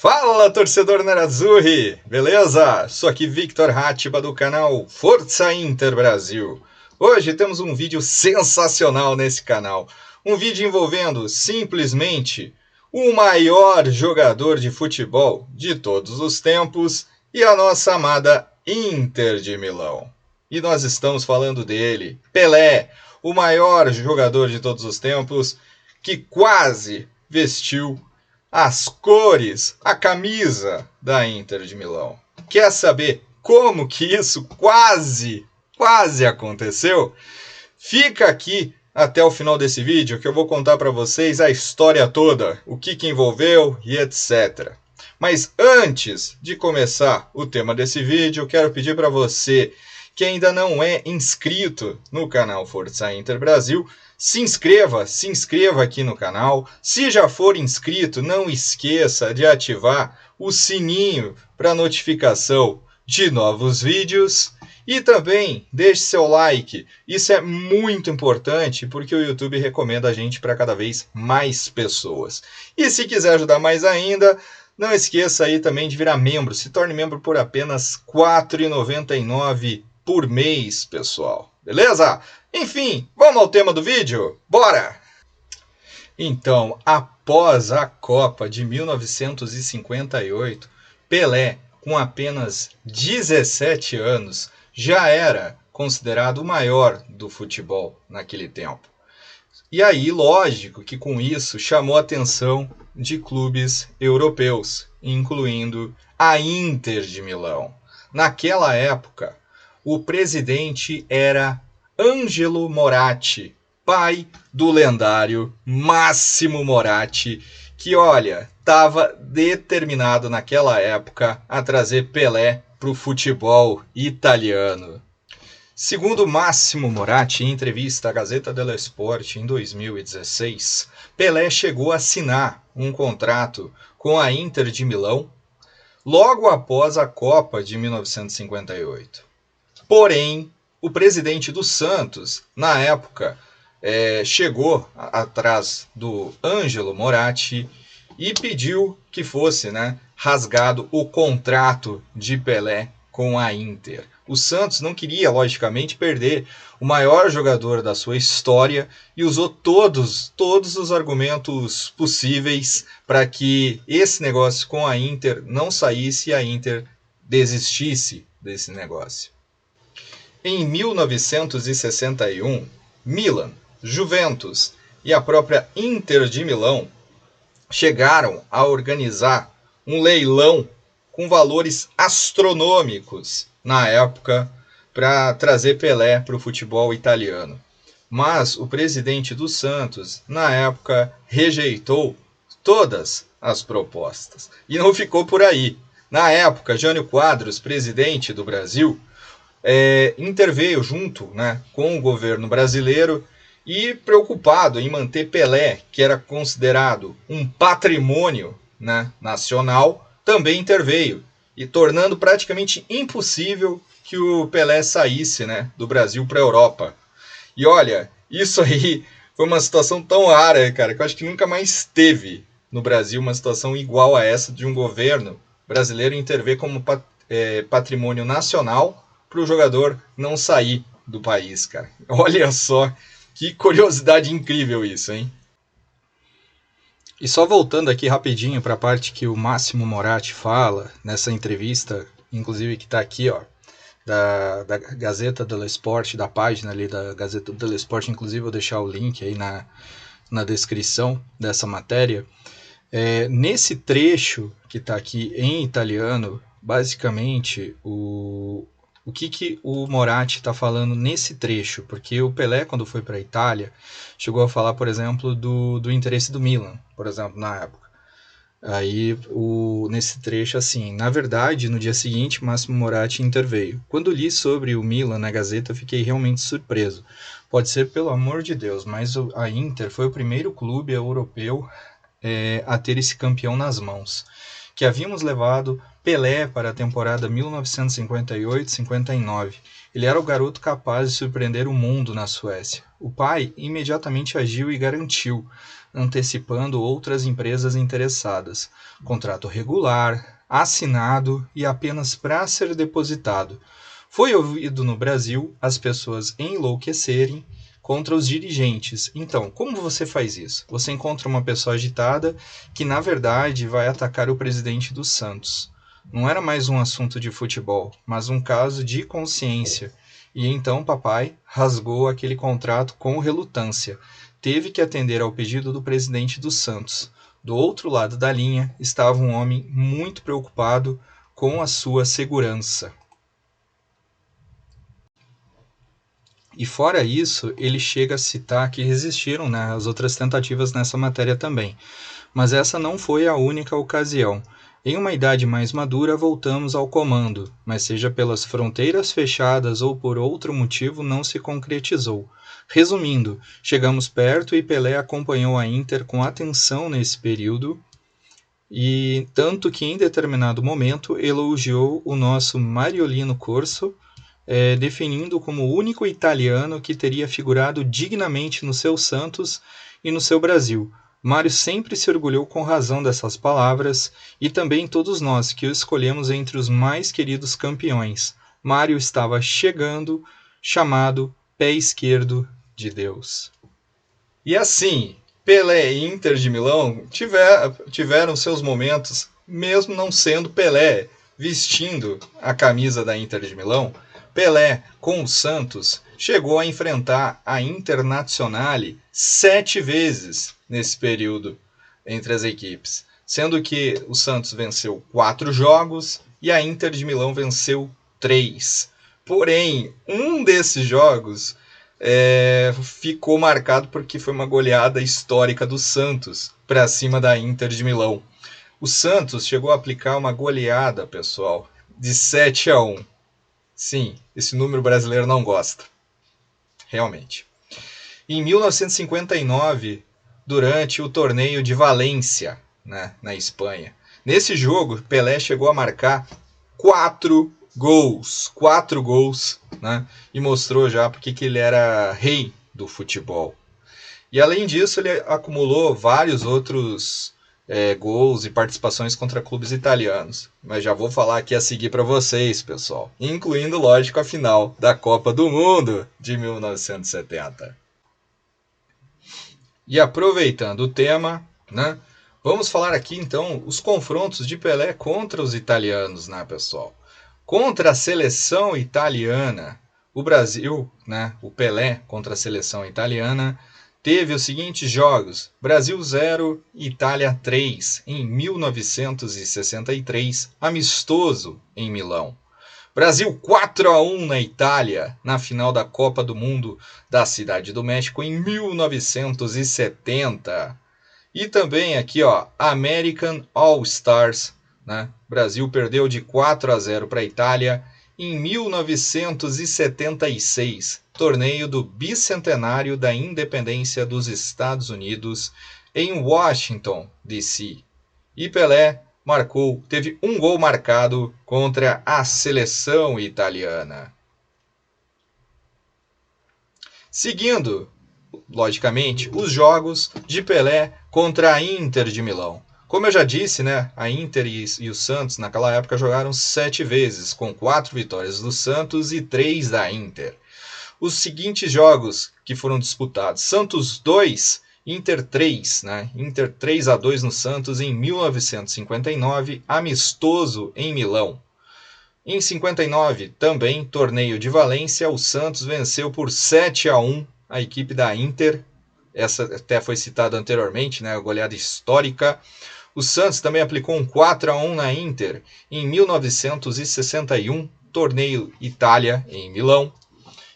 Fala, torcedor Nerazzurri! Beleza? Sou aqui Victor Hatiba do canal Forza Inter Brasil. Hoje temos um vídeo sensacional nesse canal. Um vídeo envolvendo simplesmente o maior jogador de futebol de todos os tempos e a nossa amada Inter de Milão. E nós estamos falando dele, Pelé, o maior jogador de todos os tempos que quase vestiu as cores, a camisa da Inter de Milão. Quer saber como que isso quase aconteceu? Fica aqui até o final desse vídeo que eu vou contar para vocês a história toda, o que envolveu e etc. Mas antes de começar o tema desse vídeo, quero pedir para você que ainda não é inscrito no canal Forza Inter Brasil, se inscreva aqui no canal. Se já for inscrito, não esqueça de ativar o sininho para notificação de novos vídeos. E também deixe seu like, isso é muito importante porque o YouTube recomenda a gente para cada vez mais pessoas. E se quiser ajudar mais ainda, não esqueça aí também de virar membro, se torne membro por apenas R$ 4,99 por mês, pessoal. Beleza? Enfim, vamos ao tema do vídeo? Bora! Então, após a Copa de 1958, Pelé, com apenas 17 anos, já era considerado o maior do futebol naquele tempo. E aí, lógico que com isso chamou a atenção de clubes europeus, incluindo a Inter de Milão. Naquela época, o presidente era Angelo Moratti, pai do lendário Massimo Moratti, que, olha, estava determinado naquela época a trazer Pelé para o futebol italiano. Segundo Massimo Moratti, em entrevista à Gazzetta dello Sport em 2016, Pelé chegou a assinar um contrato com a Inter de Milão logo após a Copa de 1958. Porém, o presidente do Santos, na época, chegou atrás do Angelo Moratti e pediu que fosse rasgado o contrato de Pelé com a Inter. O Santos não queria, logicamente, perder o maior jogador da sua história e usou todos os argumentos possíveis para que esse negócio com a Inter não saísse e a Inter desistisse desse negócio. Em 1961, Milan, Juventus e a própria Inter de Milão chegaram a organizar um leilão com valores astronômicos na época para trazer Pelé para o futebol italiano. Mas o presidente do Santos, na época, rejeitou todas as propostas. E não ficou por aí. Na época, Jânio Quadros, presidente do Brasil, interveio junto com o governo brasileiro e, preocupado em manter Pelé, que era considerado um patrimônio nacional, também interveio, e tornando praticamente impossível que o Pelé saísse do Brasil para a Europa. E olha, isso aí foi uma situação tão rara, cara, que eu acho que nunca mais teve no Brasil uma situação igual a essa de um governo brasileiro intervir como patrimônio nacional para o jogador não sair do país, cara. Olha só que curiosidade incrível isso, hein? E só voltando aqui rapidinho para a parte que o Massimo Moratti fala nessa entrevista, inclusive que está aqui, ó, da Gazzetta dello Sport, da página ali da Gazzetta dello Sport, inclusive eu vou deixar o link aí na descrição dessa matéria. Nesse trecho que está aqui em italiano, basicamente o que o Moratti está falando nesse trecho, porque o Pelé, quando foi para a Itália, chegou a falar, por exemplo, do interesse do Milan, por exemplo, na época. Aí, nesse trecho, assim, na verdade, no dia seguinte, Massimo Moratti interveio. Quando li sobre o Milan na Gazeta, fiquei realmente surpreso. Pode ser, pelo amor de Deus, mas a Inter foi o primeiro clube europeu a ter esse campeão nas mãos. que havíamos levado Pelé para a temporada 1958-59. Ele era o garoto capaz de surpreender o mundo na Suécia. O pai imediatamente agiu e garantiu, antecipando outras empresas interessadas. Contrato regular, assinado e apenas para ser depositado. Foi ouvido no Brasil as pessoas enlouquecerem contra os dirigentes. Então, como você faz isso? Você encontra uma pessoa agitada que, na verdade, vai atacar o presidente do Santos. Não era mais um assunto de futebol, mas um caso de consciência. E então papai rasgou aquele contrato com relutância. Teve que atender ao pedido do presidente do Santos. Do outro lado da linha estava um homem muito preocupado com a sua segurança. E fora isso, ele chega a citar que existiram, né, as outras tentativas nessa matéria também. Mas essa não foi a única ocasião. Em uma idade mais madura, voltamos ao comando, mas seja pelas fronteiras fechadas ou por outro motivo, não se concretizou. Resumindo, chegamos perto e Pelé acompanhou a Inter com atenção nesse período, e tanto que em determinado momento elogiou o nosso Mariolino Corso, definindo como o único italiano que teria figurado dignamente no seu Santos e no seu Brasil. Mário sempre se orgulhou com razão dessas palavras, e também todos nós que o escolhemos entre os mais queridos campeões. Mário estava chegando, chamado pé esquerdo de Deus. E assim, Pelé e Inter de Milão tiveram seus momentos, mesmo não sendo Pelé vestindo a camisa da Inter de Milão. Pelé, com o Santos, chegou a enfrentar a Internazionale 7 vezes nesse período entre as equipes, sendo que o Santos venceu 4 jogos e a Inter de Milão venceu 3. Porém, um desses jogos ficou marcado porque foi uma goleada histórica do Santos para cima da Inter de Milão. O Santos chegou a aplicar uma goleada, pessoal, de 7-1. Sim, esse número brasileiro não gosta. Realmente. Em 1959, durante o torneio de Valência, né, na Espanha. Nesse jogo, Pelé chegou a marcar 4 gols. 4 gols, né, e mostrou já porque que ele era rei do futebol. E além disso, ele acumulou vários outros gols e participações contra clubes italianos. Mas já vou falar aqui a seguir para vocês, pessoal. Incluindo, lógico, a final da Copa do Mundo de 1970. E aproveitando o tema, né, vamos falar aqui então os confrontos de Pelé contra os italianos, né, pessoal? Contra a seleção italiana, o Brasil, né, o Pelé contra a seleção italiana, teve os seguintes jogos: Brasil 0, Itália 3, em 1963, amistoso em Milão. Brasil 4-1 na Itália, na final da Copa do Mundo da Cidade do México, em 1970. E também aqui, ó, American All-Stars, né? Brasil perdeu de 4-0 para a Itália em 1976, torneio do bicentenário da independência dos Estados Unidos em Washington, D.C. E Pelé teve um gol marcado contra a seleção italiana. Seguindo, logicamente, os jogos de Pelé contra a Inter de Milão. Como eu já disse, né, a Inter e o Santos naquela época jogaram 7 vezes, com 4 vitórias do Santos e 3 da Inter. Os seguintes jogos que foram disputados: Santos 2, Inter 3, né? Inter 3-2 no Santos em 1959, amistoso em Milão. Em 59, também torneio de Valência, o Santos venceu por 7-1 a equipe da Inter. Essa até foi citada anteriormente, né? A goleada histórica. O Santos também aplicou um 4-1 na Inter em 1961, torneio Itália em Milão.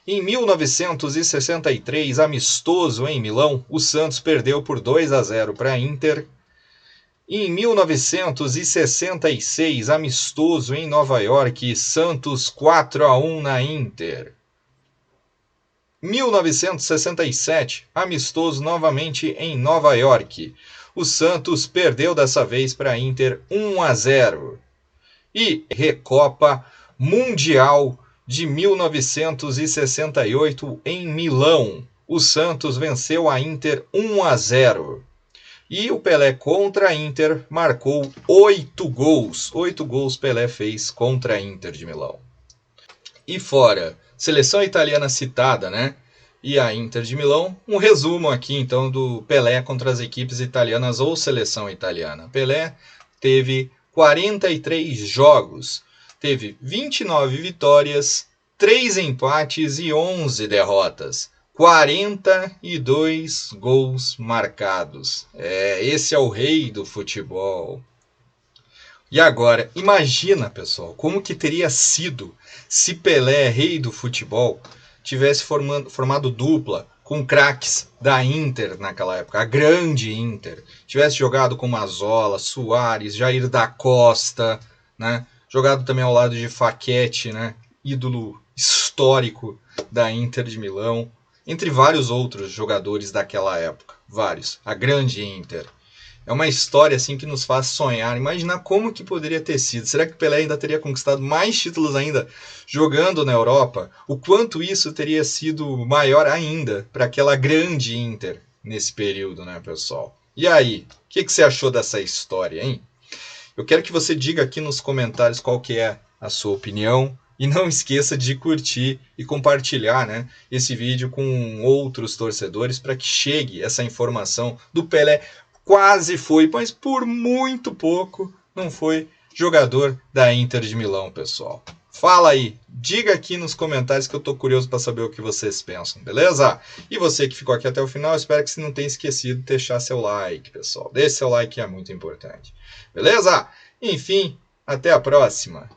Em 1963, amistoso em Milão, o Santos perdeu por 2-0 para a Inter. Em 1966, amistoso em Nova York, Santos 4-1 na Inter. 1967, amistoso novamente em Nova York. O Santos perdeu dessa vez para a Inter 1-0. E Recopa Mundial de 1968 em Milão. O Santos venceu a Inter 1-0. E o Pelé contra a Inter marcou 8 gols. 8 gols Pelé fez contra a Inter de Milão. E fora, seleção italiana citada, né? E a Inter de Milão, um resumo aqui então do Pelé contra as equipes italianas ou seleção italiana. Pelé teve 43 jogos, teve 29 vitórias, 3 empates e 11 derrotas. 42 gols marcados. Esse é o rei do futebol. E agora, imagina, pessoal, como que teria sido se Pelé, rei do futebol, tivesse formado dupla com craques da Inter naquela época, a grande Inter. Tivesse jogado com Mazzola, Suárez, Jair da Costa, né? Jogado também ao lado de Facchetti, né? Ídolo histórico da Inter de Milão, entre vários outros jogadores daquela época, vários, a grande Inter. É uma história assim que nos faz sonhar, imaginar como que poderia ter sido. Será que Pelé ainda teria conquistado mais títulos ainda jogando na Europa? O quanto isso teria sido maior ainda para aquela grande Inter nesse período, né, pessoal? E aí, o que você achou dessa história, hein? Eu quero que você diga aqui nos comentários qual que é a sua opinião. E não esqueça de curtir e compartilhar, né, esse vídeo com outros torcedores para que chegue essa informação do Pelé. Quase foi, mas por muito pouco não foi jogador da Inter de Milão, pessoal. Fala aí, diga aqui nos comentários que eu tô curioso para saber o que vocês pensam, beleza? E você que ficou aqui até o final, espero que você não tenha esquecido de deixar seu like, pessoal. Deixe seu like, é muito importante, beleza? Enfim, até a próxima.